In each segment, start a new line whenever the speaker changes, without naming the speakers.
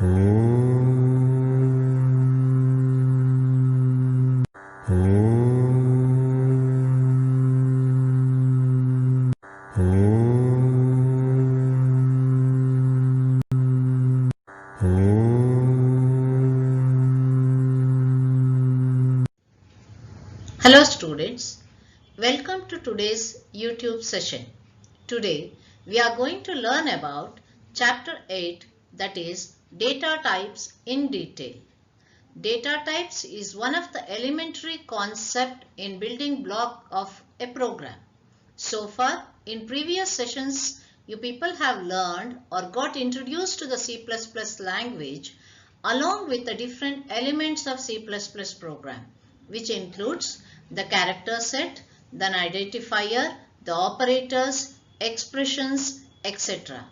Hello students, welcome to today's YouTube session. Today we are going to learn about chapter 8, that is data types in detail. Data types is one of the elementary concept in building block of a program. So far in previous sessions you people have learned or got introduced to the C++ language along with the different elements of C++ program, which includes the character set, then identifier, the operators, expressions, etc.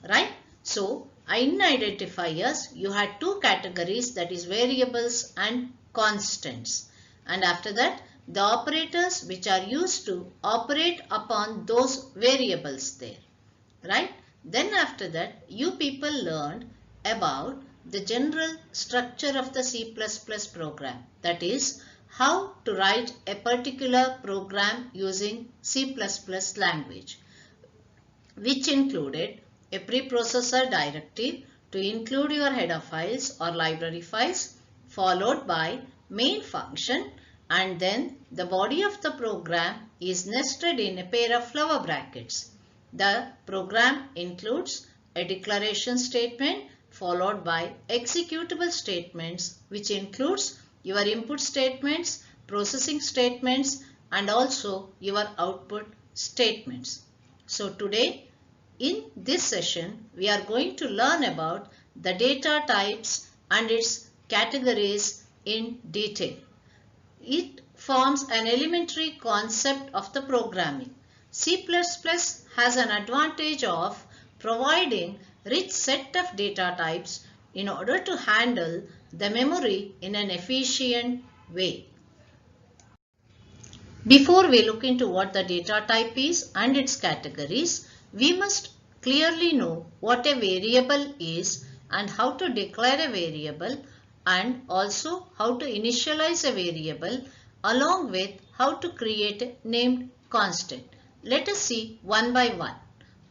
Right? So, in identifiers, you had two categories, that is variables and constants. And after that, the operators which are used to operate upon those variables there. Right? Then after that, you people learned about the general structure of the C++ program, that is how to write a particular program using C++ language, which included a preprocessor directive to include your header files or library files, followed by main function, and then the body of the program is nested in a pair of flower brackets. The program includes a declaration statement followed by executable statements, which includes your input statements, processing statements, and also your output statements. So today in this session we are going to learn about the data types and its categories in detail. It forms an elementary concept of the programming. C++ has an advantage of providing rich set of data types in order to handle the memory in an efficient way. Before we look into what the data type is and its categories, we must clearly know what a variable is and how to declare a variable, and also how to initialize a variable, along with how to create a named constant. Let us see one by one.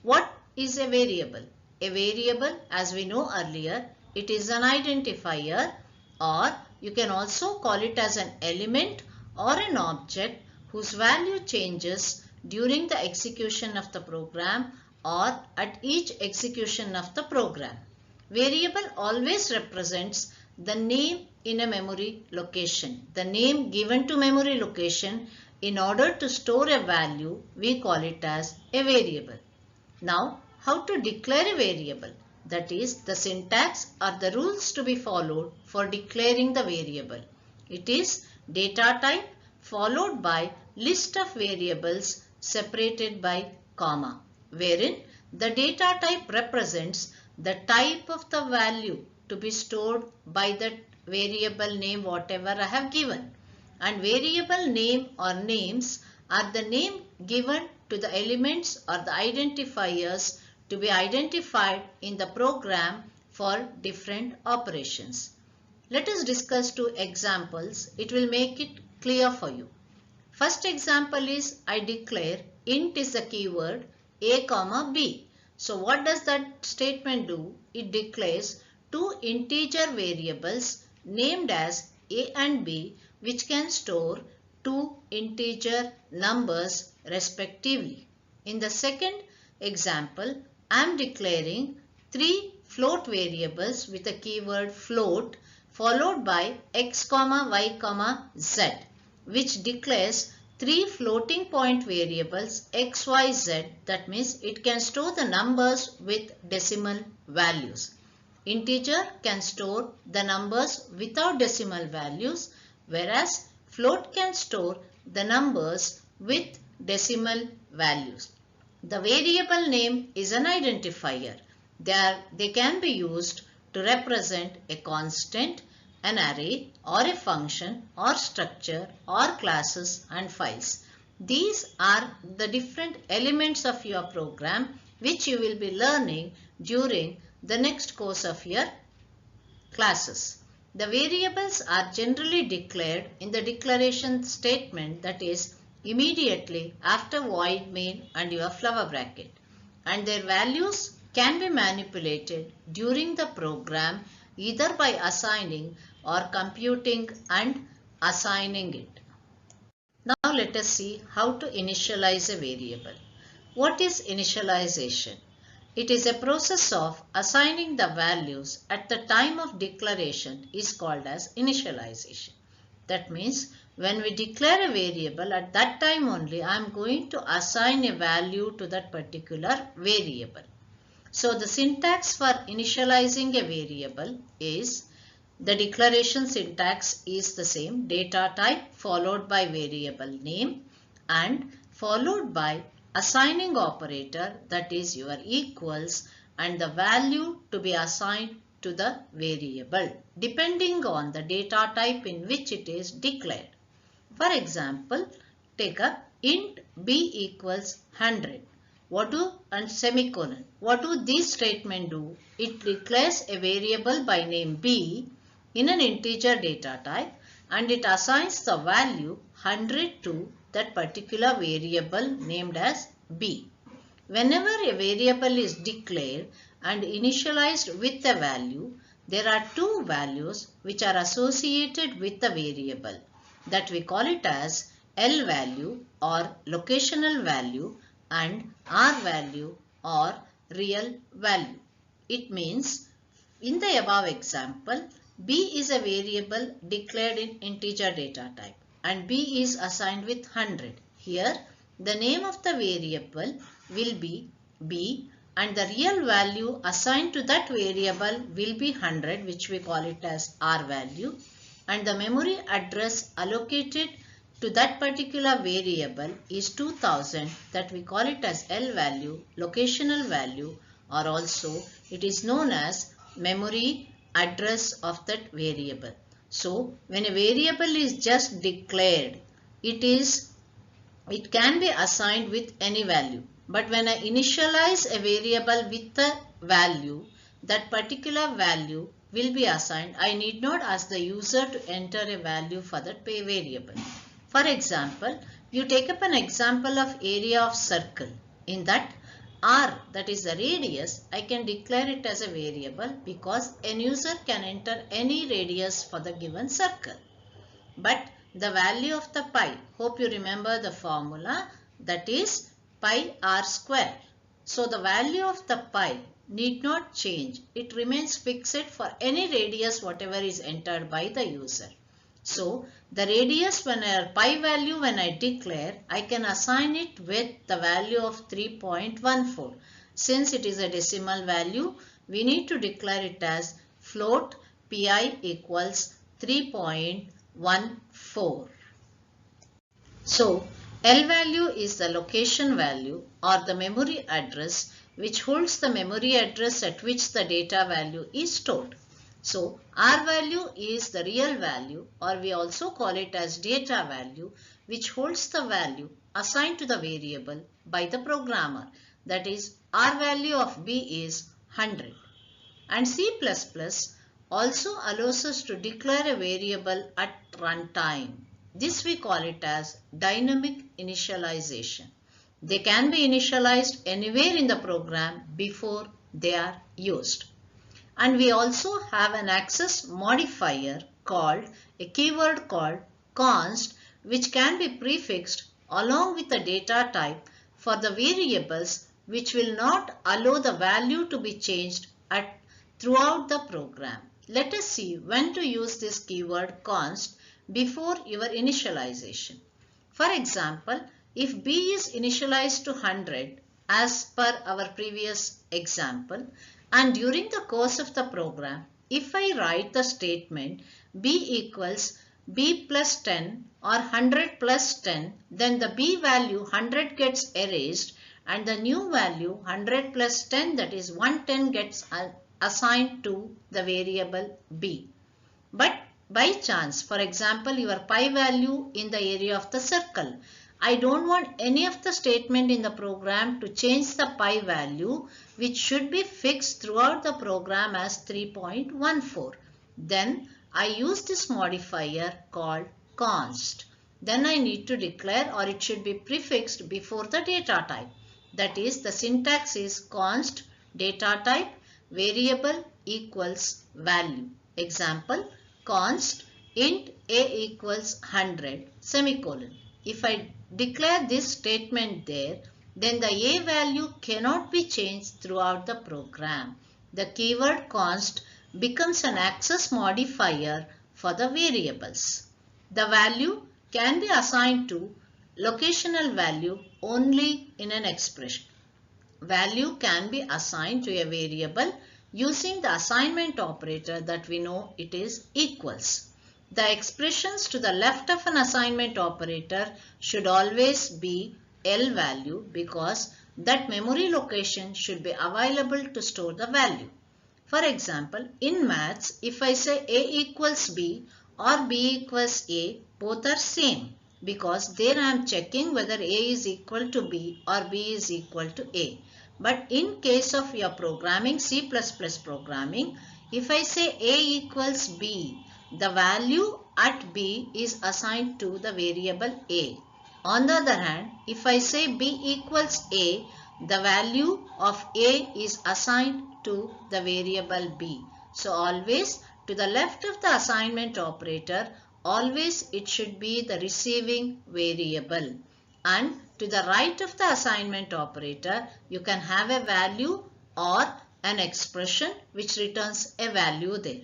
What is a variable? A variable, as we know earlier, it is an identifier, or you can also call it as an element or an object whose value changes during the execution of the program or at each execution of the program. Variable always represents the name in a memory location, the name given to memory location. In order to store a value, we call it as a variable. Now, how to declare a variable? That is, the syntax or the rules to be followed for declaring the variable. It is data type followed by list of variables separated by comma, wherein the data type represents the type of the value to be stored by that variable name whatever I have given. And variable name or names are the name given to the elements or the identifiers to be identified in the program for different operations. Let us discuss two examples. It will make it clear for you. First example is I declare int is the keyword a comma b. So what does that statement do? It declares two integer variables named as a and b, which can store two integer numbers respectively. In the second example, I am declaring three float variables with the keyword float followed by x comma y comma z, which declares three floating point variables x, y, z. That means it can store the numbers with decimal values. Integer can store the numbers without decimal values, whereas float can store the numbers with decimal values. The variable name is an identifier. They can be used to represent a constant, an array, or a function, or structure, or classes and files. These are the different elements of your program which you will be learning during the next course of your classes. The variables are generally declared in the declaration statement, that is immediately after void main and your flower bracket, and their values can be manipulated during the program either by assigning or computing and assigning it. Now let us see how to initialize a variable. What is initialization? It is a process of assigning the values at the time of declaration is called as initialization. That means when we declare a variable, at that time only I am going to assign a value to that particular variable. So the syntax for initializing a variable is, the declaration syntax is the same, data type followed by variable name and followed by assigning operator, that is your equals, and the value to be assigned to the variable depending on the data type in which it is declared. For example, take up int b equals 100. And semicolon. What do these statements do? It declares a variable by name b in an integer data type and it assigns the value 100 to that particular variable named as b. Whenever a variable is declared and initialized with a value, there are two values which are associated with the variable, that we call it as L value or locational value and R value or real value. It means in the above example, b is a variable declared in integer data type and b is assigned with 100. Here the name of the variable will be b and the real value assigned to that variable will be 100, which we call it as R value, and the memory address allocated to that particular variable is 2000, that we call it as L value, locational value, or also it is known as memory address of that variable. So when a variable is just declared, it can be assigned with any value. But when I initialize a variable with a value, that particular value will be assigned. I need not ask the user to enter a value for that variable. For example, you take up an example of area of circle. In that R, that is the radius, I can declare it as a variable because an user can enter any radius for the given circle. But the value of the pi, hope you remember the formula, that is pi r square. So the value of the pi need not change. It remains fixed for any radius whatever is entered by the user. So the radius pi value when I declare, I can assign it with the value of 3.14. Since it is a decimal value, we need to declare it as float pi equals 3.14. So L value is the location value or the memory address which holds the memory address at which the data value is stored. So R value is the real value, or we also call it as data value, which holds the value assigned to the variable by the programmer. That is, R value of b is 100. And C++ also allows us to declare a variable at runtime. This we call it as dynamic initialization. They can be initialized anywhere in the program before they are used. And we also have an access modifier called a keyword called const, which can be prefixed along with the data type for the variables which will not allow the value to be changed throughout the program. Let us see when to use this keyword const before your initialization. For example, if b is initialized to 100 as per our previous example, and during the course of the program, if I write the statement b equals b plus 10 or 100 plus 10, then the b value 100 gets erased and the new value 100 plus 10, that is 110, gets assigned to the variable b. But by chance, for example, your pi value in the area of the circle, I don't want any of the statement in the program to change the pi value, which should be fixed throughout the program as 3.14. Then I use this modifier called const. Then I need to declare, or it should be prefixed before the data type. That is, the syntax is const data type variable equals value. Example, const int a equals 100 semicolon. If I declare this statement there, then the a value cannot be changed throughout the program. The keyword const becomes an access modifier for the variables. The value can be assigned to locational value only in an expression. Value can be assigned to a variable using the assignment operator that we know it is equals. The expressions to the left of an assignment operator should always be L value because that memory location should be available to store the value. For example, in maths, if I say A equals B or B equals A, both are same because there I am checking whether A is equal to B or B is equal to A. But in case of your programming, C++ programming, if I say A equals B, the value at B is assigned to the variable A. On the other hand, if I say B equals A, the value of A is assigned to the variable B. So always to the left of the assignment operator, always it should be the receiving variable. And to the right of the assignment operator, you can have a value or an expression which returns a value there.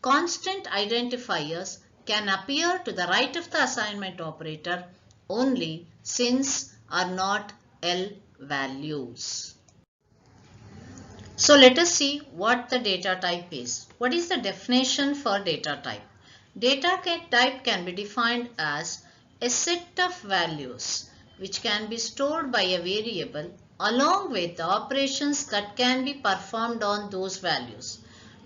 Constant identifiers can appear to the right of the assignment operator only since are not L values. So let us see what the data type is. What is the definition for data type? Data type can be defined as a set of values which can be stored by a variable along with the operations that can be performed on those values.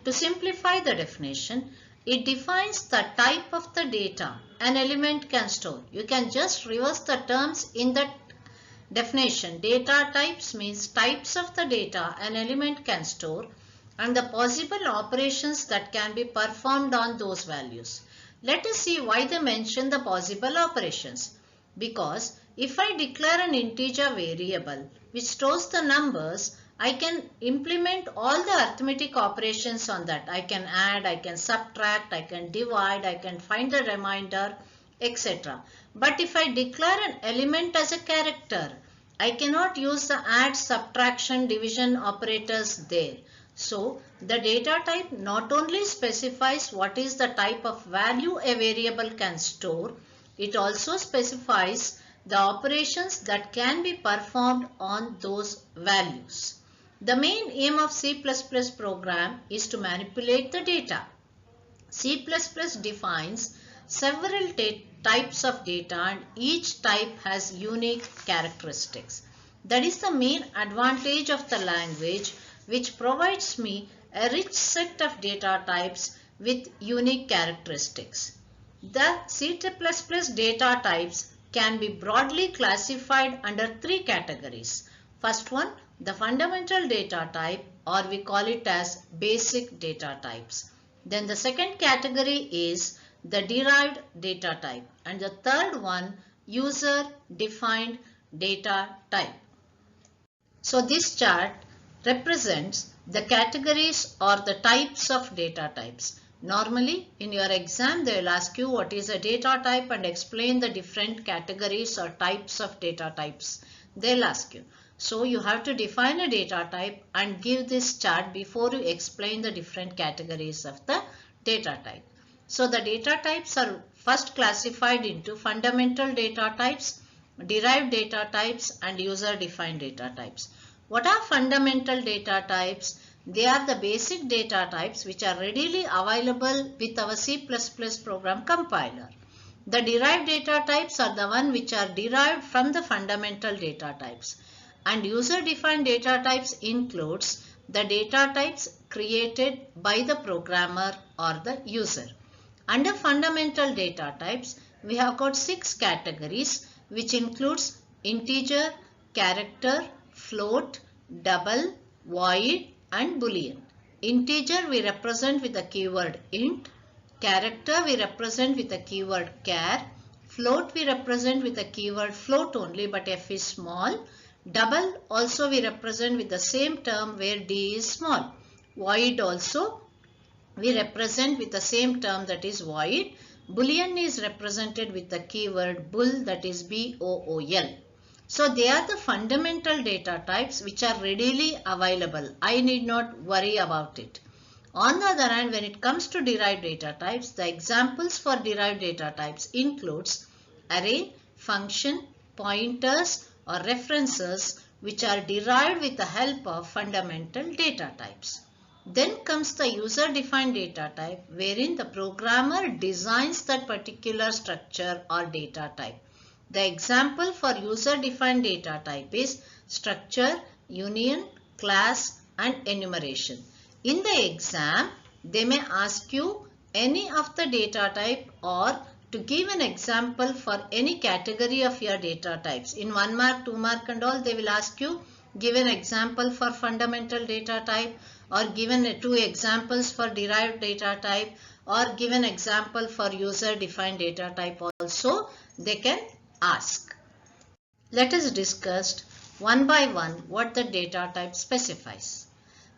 To simplify the definition, it defines the type of the data an element can store. You can just reverse the terms in the definition. Data types means types of the data an element can store and the possible operations that can be performed on those values. Let us see why they mention the possible operations. Because if I declare an integer variable which stores the numbers, I can implement all the arithmetic operations on that. I can add, I can subtract, I can divide, I can find the remainder, etc. But if I declare an element as a character, I cannot use the add, subtraction, division operators there. So the data type not only specifies what is the type of value a variable can store, it also specifies the operations that can be performed on those values. The main aim of C++ program is to manipulate the data. C++ defines several types of data and each type has unique characteristics. That is the main advantage of the language, which provides me a rich set of data types with unique characteristics. The C++ data types can be broadly classified under three categories. First one, the fundamental data type, or we call it as basic data types. Then the second category is the derived data type, and the third one, user defined data type. So this chart represents the categories or the types of data types. Normally in your exam they will ask you what is a data type and explain the different categories or types of data types. They'll ask you. So you have to define a data type and give this chart before you explain the different categories of the data type. So the data types are first classified into fundamental data types, derived data types and user defined data types. What are fundamental data types? They are the basic data types which are readily available with our C++ program compiler. The derived data types are the one which are derived from the fundamental data types. And user defined data types includes the data types created by the programmer or the user. Under fundamental data types, we have got 6 categories which includes integer, character, float, double, void and boolean. Integer we represent with the keyword int. Character we represent with the keyword char. Float we represent with the keyword float only, but f is small. Double also we represent with the same term where d is small. Void also we represent with the same term, that is void. Boolean is represented with the keyword bool, that is bool. So they are the fundamental data types which are readily available. I need not worry about it. On the other hand, when it comes to derived data types, the examples for derived data types includes array, function, pointers or references which are derived with the help of fundamental data types. Then comes the user-defined data type, wherein the programmer designs that particular structure or data type. The example for user-defined data type is structure, union, class and enumeration. In the exam, they may ask you any of the data type or to give an example for any category of your data types. In 1 mark, 2 mark and all, they will ask you give an example for fundamental data type, or given 2 examples for derived data type, or give an example for user-defined data type also they can ask. Let us discuss one by one what the data type specifies.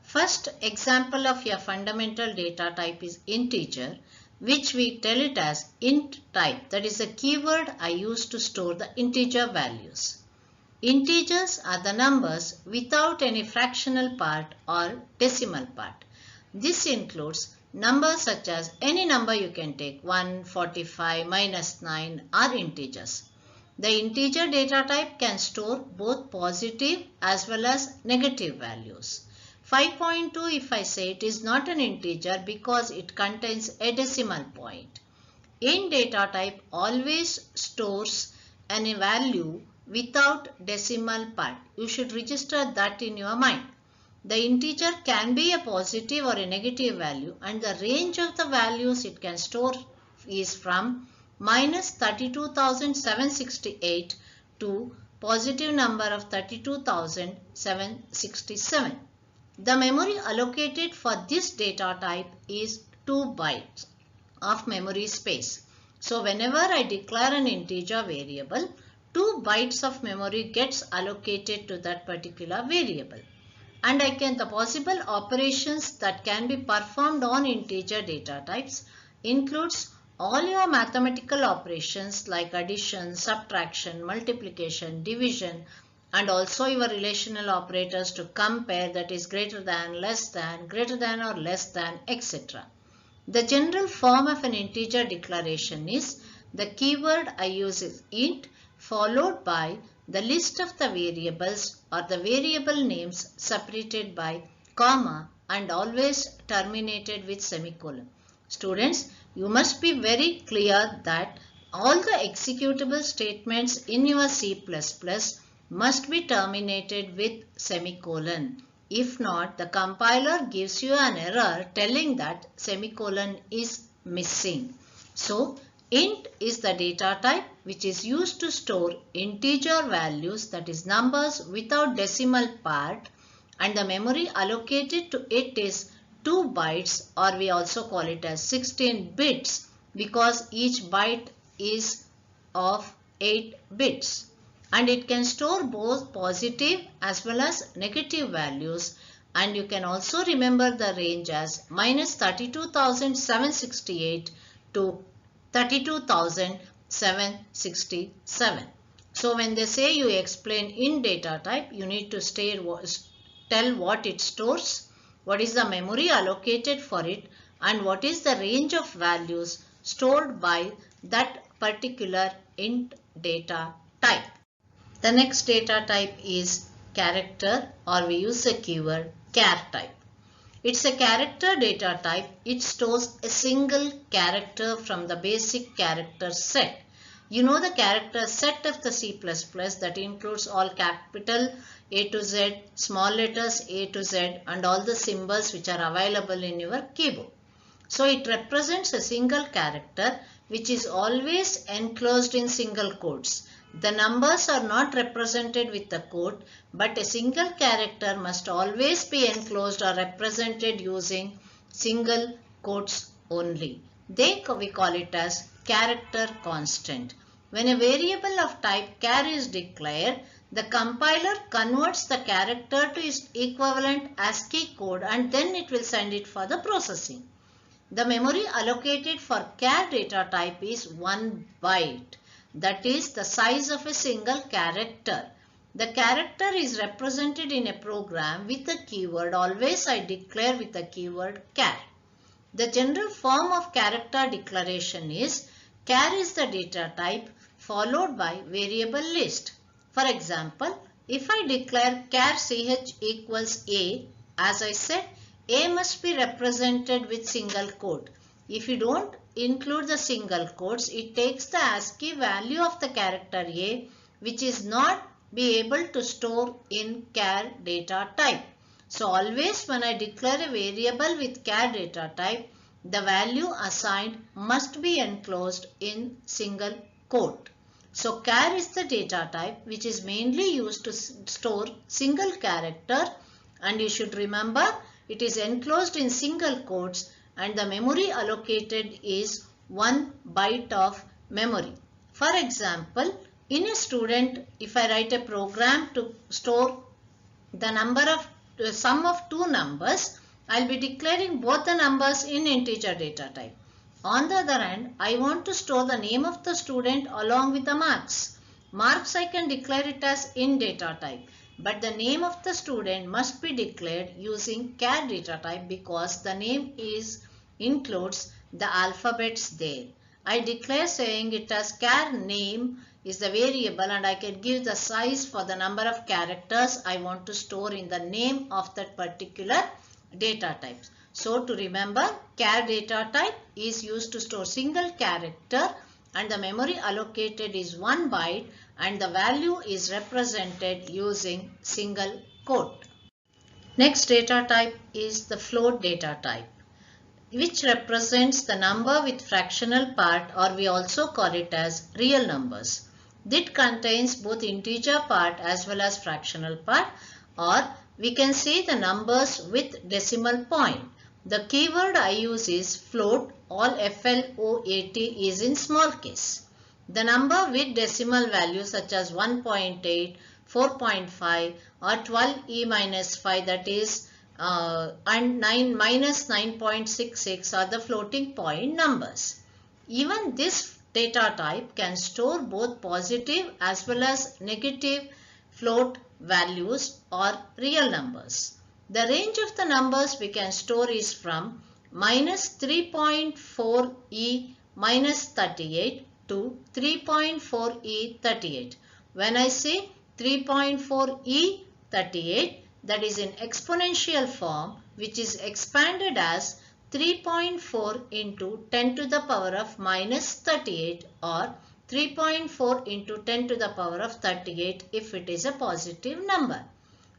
First example of your fundamental data type is integer, which we tell it as int type. That is a keyword I use to store the integer values. Integers are the numbers without any fractional part or decimal part. This includes numbers such as any number you can take, 1, 45, -9 are integers. The integer data type can store both positive as well as negative values. 5.2, if I say, it is not an integer because it contains a decimal point. Int data type always stores a value without decimal part. You should register that in your mind. The integer can be a positive or a negative value, and the range of the values it can store is from -32,768 to positive number of 32,767. The memory allocated for this data type is 2 bytes of memory space. So whenever I declare an integer variable, 2 bytes of memory gets allocated to that particular variable. And the possible operations that can be performed on integer data types includes all your mathematical operations like addition, subtraction, multiplication, division, and also your relational operators to compare, that is greater than, less than, greater than or less than, etc. The general form of an integer declaration is the keyword I use is int followed by the list of the variables or the variable names separated by comma and always terminated with semicolon. Students, you must be very clear that all the executable statements in your C++ must be terminated with semicolon. If not, the compiler gives you an error telling that semicolon is missing. So, int is the data type which is used to store integer values, that is numbers without decimal part, and the memory allocated to it is 2 bytes, or we also call it as 16 bits because each byte is of 8 bits. And it can store both positive as well as negative values, and you can also remember the range as -32,768 to 32,767. So when they say you explain in data type, you need to tell what it stores, what is the memory allocated for it, and what is the range of values stored by that particular int data type. The next data type is character, or we use the keyword char type. It's a character data type. It stores a single character from the basic character set. You know the character set of the C++ that includes all capital A to Z, small letters A to Z, and all the symbols which are available in your keyboard. So it represents a single character which is always enclosed in single quotes. The numbers are not represented with a quote, but a single character must always be enclosed or represented using single quotes only. We call it as character constant. When a variable of type char is declared, the compiler converts the character to its equivalent ASCII code and then it will send it for the processing. The memory allocated for char data type is 1 byte. That is the size of a single character. The character is represented in a program with a keyword. Always I declare with the keyword char. The general form of character declaration is char is the data type followed by variable list. For example, if I declare char ch equals a, as I said, a must be represented with single quote. If you don't include the single quotes, it takes the ASCII value of the character a, which is not be able to store in char data type. So always when I declare a variable with char data type, the value assigned must be enclosed in single quote. So char is the data type which is mainly used to store single character, and you should remember it is enclosed in single quotes and the memory allocated is 1 byte of memory. For example, in a student, if I write a program to store the sum of two numbers, I'll be declaring both the numbers in integer data type. On the other hand, I want to store the name of the student along with the marks. Marks I can declare it as in data type. But the name of the student must be declared using char data type because the name includes the alphabets there. I declare saying it as char name is the variable and I can give the size for the number of characters I want to store in the name of that particular data type. So to remember, char data type is used to store single character and the memory allocated is 1 byte and the value is represented using single quote. Next data type is the float data type, which represents the number with fractional part, or we also call it as real numbers. This contains both integer part as well as fractional part, or we can say the numbers with decimal point. The keyword I use is float. All FLOAT is in small case. The number with decimal values such as 1.8, 4.5 or 12e-5, that is and 9 minus 9.66 are the floating point numbers. Even this data type can store both positive as well as negative float values or real numbers. The range of the numbers we can store is from minus 3.4e minus 38 to 3.4e 38. When I say 3.4e 38, that is in exponential form, which is expanded as 3.4 into 10 to the power of minus 38 or 3.4 into 10 to the power of 38 if it is a positive number.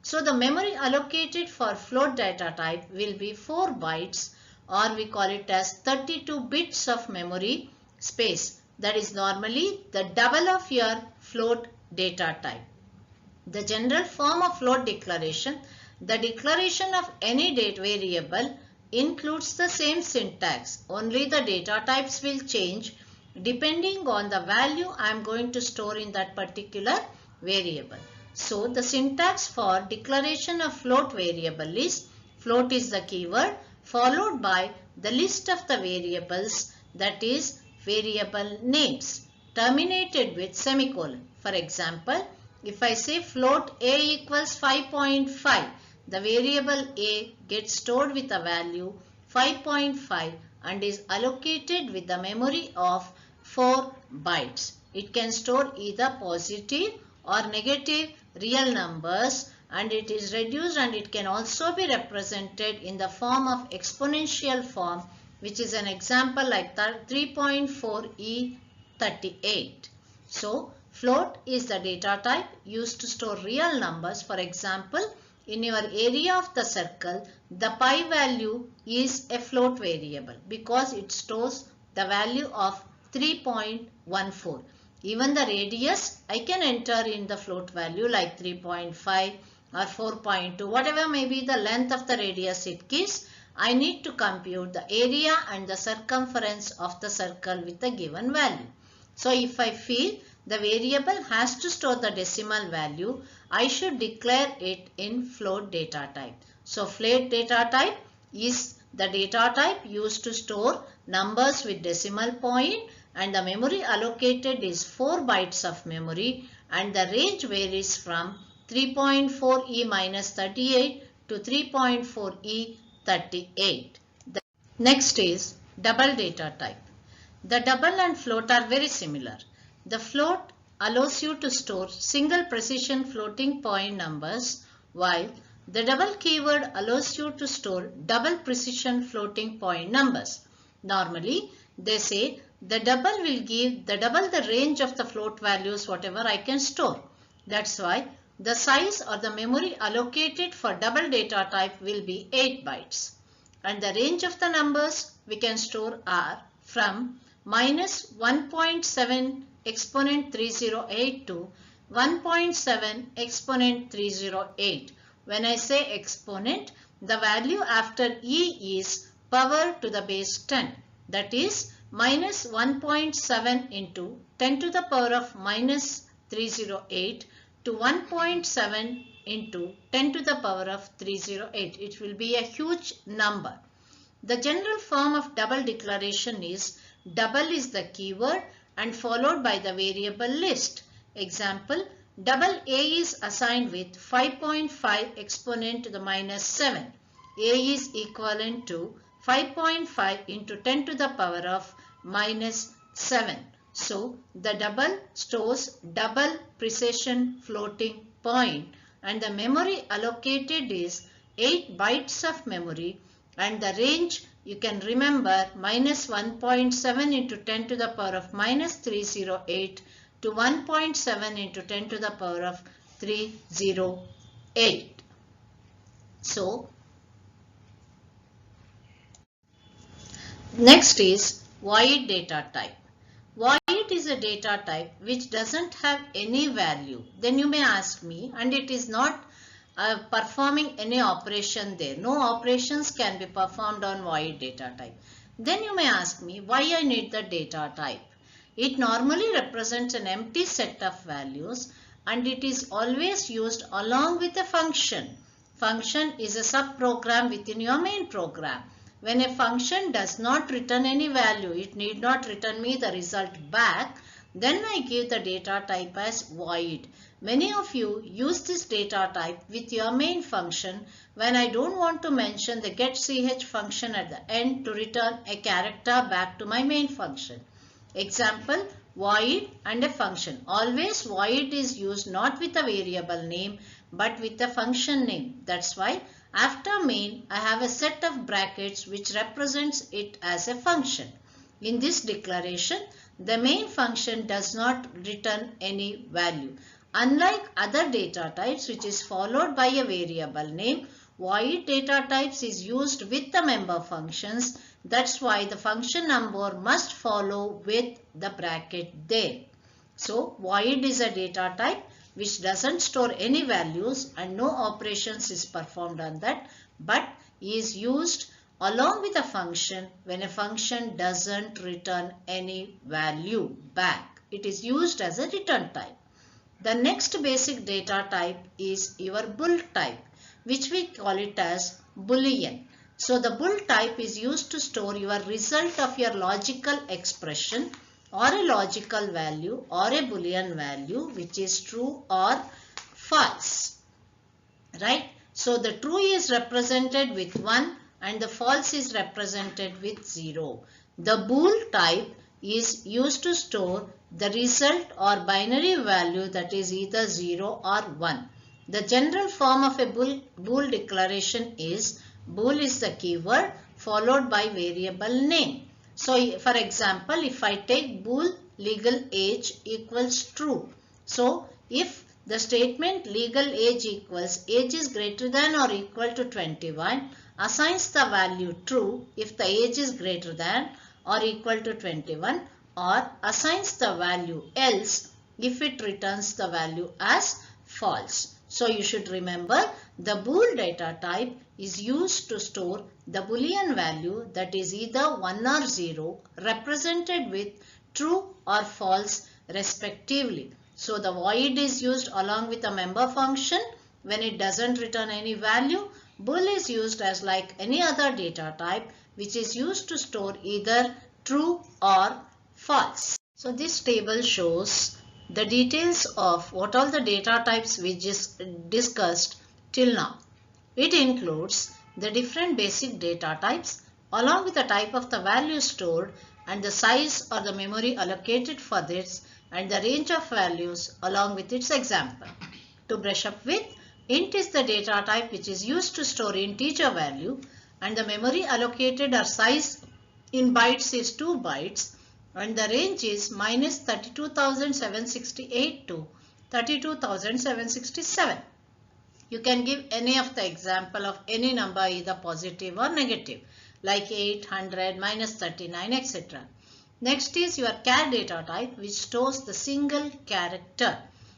So the memory allocated for float data type will be 4 bytes, or we call it as 32 bits of memory space. That is normally the double of your float data type. The general form of float declaration, the declaration of any date variable includes the same syntax. Only the data types will change depending on the value I am going to store in that particular variable. So the syntax for declaration of float variable is float is the keyword followed by the list of the variables, that is variable names, terminated with semicolon. For example, if I say float a equals 5.5, the variable a gets stored with a value 5.5 and is allocated with the memory of 4 bytes. It can store either positive or negative real numbers, and it is reduced and it can also be represented in the form of exponential form, which is an example like 3.4e38. So float is the data type used to store real numbers. For example, in your area of the circle, the pi value is a float variable because it stores the value of 3.14. Even the radius I can enter in the float value like 3.5 or 4.2, whatever may be the length of the radius it gives. I need to compute the area and the circumference of the circle with the given value. So if I feel the variable has to store the decimal value, I should declare it in float data type. So float data type is the data type used to store numbers with decimal point, and the memory allocated is 4 bytes of memory, and the range varies from 3.4e minus 38 to 3.4e 38. The next is double data type. The double and float are very similar. The float allows you to store single precision floating point numbers, while the double keyword allows you to store double precision floating point numbers. Normally, they say the double will give the double the range of the float values whatever I can store. That's why the size or the memory allocated for double data type will be 8 bytes. And the range of the numbers we can store are from minus 1.7 exponent 308 to 1.7 exponent 308. When I say exponent, the value after e is power to the base 10. That is minus 1.7 into 10 to the power of minus 308 to 1.7 into 10 to the power of 308. It will be a huge number. The general form of double declaration is double is the keyword and followed by the variable list. Example, double A is assigned with 5.5 exponent to the minus 7. A is equivalent to 5.5 into 10 to the power of minus 7. So, the double stores double precision floating point, and the memory allocated is 8 bytes of memory, and the range you can remember minus 1.7 into 10 to the power of minus 308 to 1.7 into 10 to the power of 308. So, next is void data type. Void is a data type which doesn't have any value. Then you may ask me, and it is not performing any operation there. No operations can be performed on void data type. Then you may ask me why I need the data type. It normally represents an empty set of values, and it is always used along with a function. Function is a subprogram within your main program. When a function does not return any value, it need not return me the result back, then I give the data type as void. Many of you use this data type with your main function when I don't want to mention the getCH function at the end to return a character back to my main function. Example, void and a function. Always void is used not with a variable name but with a function name. That's why after main I have a set of brackets which represents it as a function. In this declaration, the main function does not return any value. Unlike other data types which is followed by a variable name, void data types is used with the member functions. That's why the function number must follow with the bracket there. So, void is a data type which doesn't store any values and no operations is performed on that, but is used along with a function when a function doesn't return any value back. It is used as a return type. The next basic data type is your bool type, which we call it as Boolean. So the bool type is used to store your result of your logical expression or a logical value or a Boolean value which is true or false. Right? So the true is represented with 1 and the false is represented with 0. The bool type is used to store the result or binary value that is either 0 or 1. The general form of a bool declaration is bool is the keyword followed by variable name. So for example, if I take bool legal age equals true. So if the statement legal age equals age is greater than or equal to 21 assigns the value true if the age is greater than or equal to 21, or assigns the value else if it returns the value as false. So you should remember the bool data type is used to store the boolean value that is either 1 or 0 represented with true or false respectively. So the void is used along with a member function when it doesn't return any value. Bool is used as like any other data type which is used to store either true or false. So this table shows the details of what all the data types we just discussed till now. It includes the different basic data types along with the type of the value stored and the size or the memory allocated for this and the range of values along with its example. To brush up with, int is the data type which is used to store integer value and the memory allocated or size in bytes is 2 bytes and the range is minus 32,768 to 32,767. You can give any of the example of any number either positive or negative like 800, minus 39, etc. Next is your char data type which stores the single character.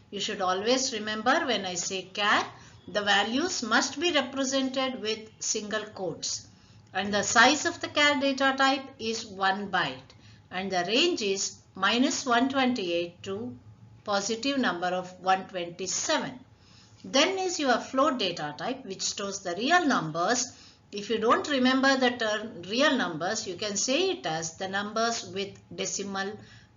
You should always remember when I say char, the values must be represented with single quotes. And the size of the char data type is 1 byte and the range is minus 128 to positive number of 127. Then is your float data type which stores the real numbers. If you don't remember the term real numbers, you can say it as the numbers with decimal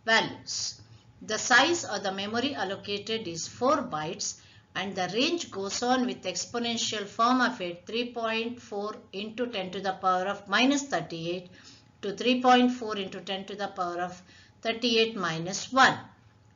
values. The size or the memory allocated is 4 bytes and the range goes on with exponential form of it 3.4 into 10 to the power of minus 38 to 3.4 into 10 to the power of 38 minus 1.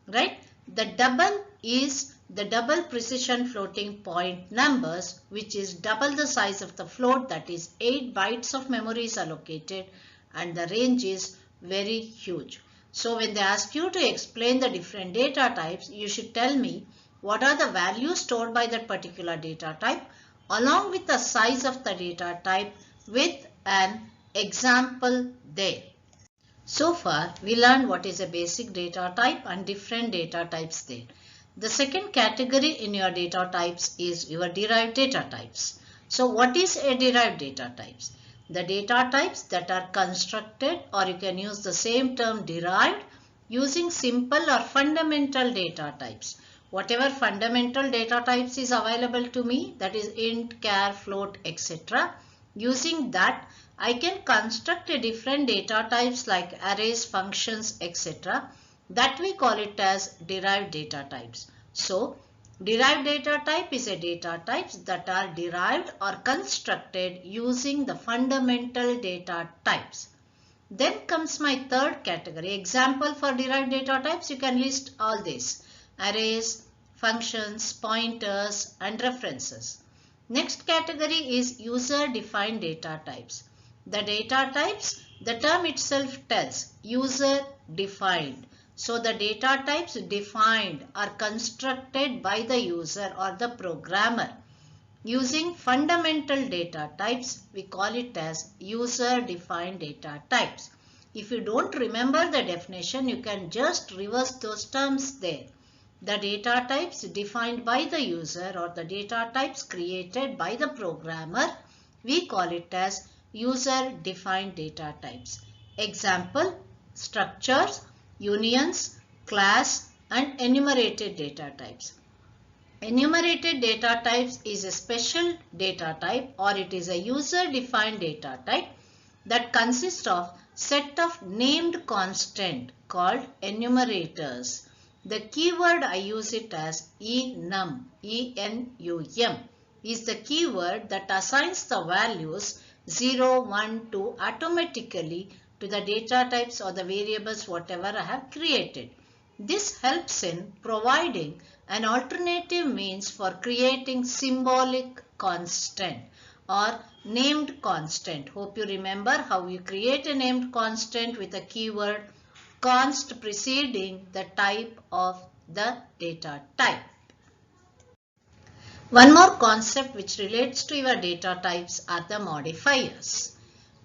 Right? The double is the double precision floating point numbers which is double the size of the float, that is 8 bytes of memory is allocated and the range is very huge. So when they ask you to explain the different data types, you should tell me what are the values stored by that particular data type along with the size of the data type with an example there. So far we learned what is a basic data type and different data types there. The second category in your data types is your derived data types. So what is a derived data types? The data types that are constructed, or you can use the same term derived, using simple or fundamental data types. Whatever fundamental data types is available to me, that is int, char, float, etc. Using that, I can construct a different data types like arrays, functions, etc. That we call it as derived data types. So, derived data type is a data types that are derived or constructed using the fundamental data types. Then comes my third category. Example for derived data types, you can list all these: arrays, functions, pointers, and references. Next category is user-defined data types. The data types, the term itself tells user-defined. So the data types defined are constructed by the user or the programmer. Using fundamental data types, we call it as user-defined data types. If you don't remember the definition, you can just reverse those terms there. The data types defined by the user or the data types created by the programmer, we call it as user-defined data types. Example, structures, unions, class, and enumerated data types. Enumerated data types is a special data type, or it is a user-defined data type that consists of set of named constant called enumerators. The keyword I use it as enum, E-N-U-M, is the keyword that assigns the values 0, 1, 2 automatically to the data types or the variables whatever I have created. This helps in providing an alternative means for creating symbolic constant or named constant. Hope you remember how you create a named constant with a keyword const preceding the type of the data type. One more concept which relates to your data types are the modifiers.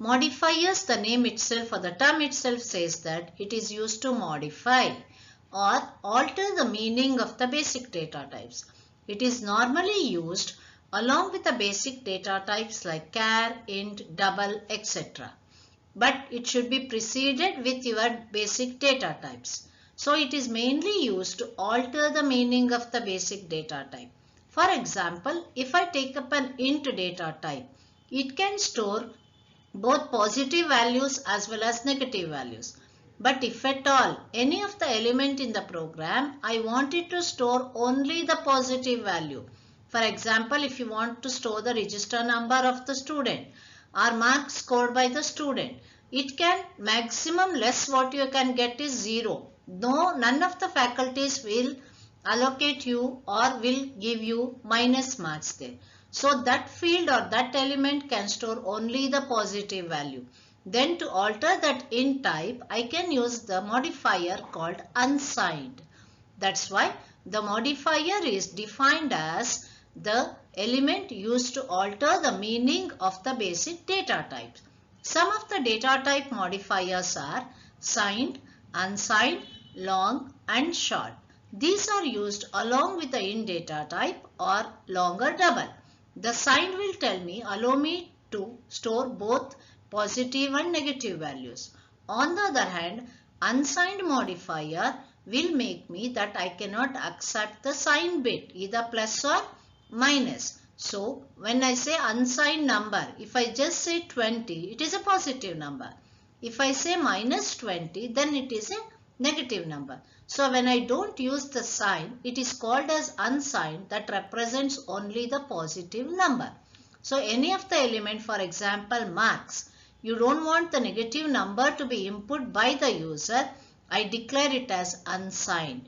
Modifiers, the name itself or the term itself says that it is used to modify or alter the meaning of the basic data types. It is normally used along with the basic data types like char, int, double, etc. But it should be preceded with your basic data types. So it is mainly used to alter the meaning of the basic data type. For example, if I take up an int data type, it can store both positive values as well as negative values. But if at all any of the element in the program, I want it to store only the positive value. For example, if you want to store the register number of the student or marks scored by the student, it can maximum less what you can get is 0. No, none of the faculties will allocate you or will give you minus marks there. So that field or that element can store only the positive value. Then to alter that int type, I can use the modifier called unsigned. That's why the modifier is defined as the element used to alter the meaning of the basic data types. Some of the data type modifiers are signed, unsigned, long and short. These are used along with the int data type or long or double. The signed will tell me, allow me to store both positive and negative values. On the other hand, unsigned modifier will make me that I cannot accept the sign bit, either plus or minus. So when I say unsigned number, if I just say 20, it is a positive number. If I say minus 20, then it is a negative number. So when I don't use the sign, it is called as unsigned, that represents only the positive number. So any of the element, for example marks, you don't want the negative number to be input by the user, I declare it as unsigned.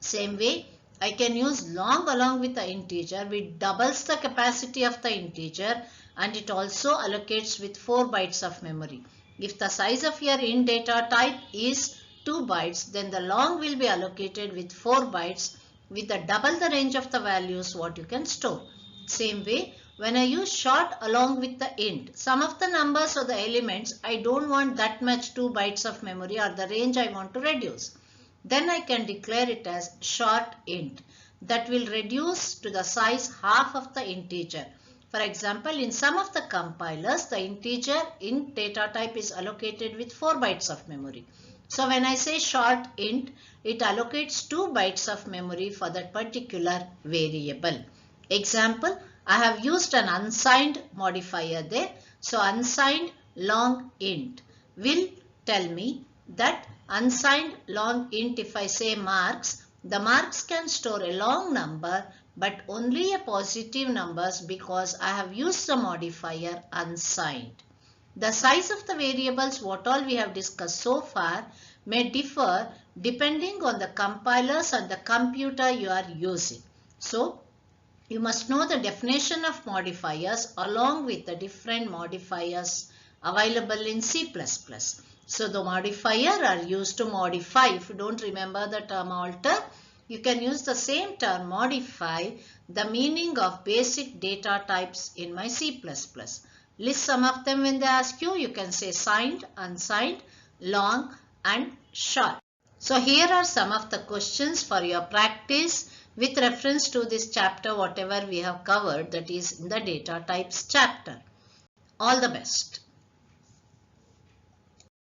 Same way, I can use long along with the integer, which doubles the capacity of the integer and it also allocates with 4 bytes of memory. If the size of your int data type is 2 bytes, then the long will be allocated with 4 bytes with the double the range of the values what you can store. Same way, when I use short along with the int, some of the numbers or the elements, I don't want that much 2 bytes of memory or the range I want to reduce. Then I can declare it as short int. That will reduce to the size half of the integer. For example, in some of the compilers, the integer int data type is allocated with 4 bytes of memory. So when I say short int, it allocates 2 bytes of memory for that particular variable. Example, I have used an unsigned modifier there. So unsigned long int will tell me that unsigned long int, if I say marks, the marks can store a long number but only a positive numbers because I have used the modifier unsigned. The size of the variables, what all we have discussed so far, may differ depending on the compilers and the computer you are using. So, you must know the definition of modifiers along with the different modifiers available in C++. So, the modifier are used to modify. If you don't remember the term alter, you can use the same term modify the meaning of basic data types in my C++. List some of them when they ask you. You can say signed, unsigned, long and short. So here are some of the questions for your practice with reference to this chapter, whatever we have covered, that is in the data types chapter. All the best.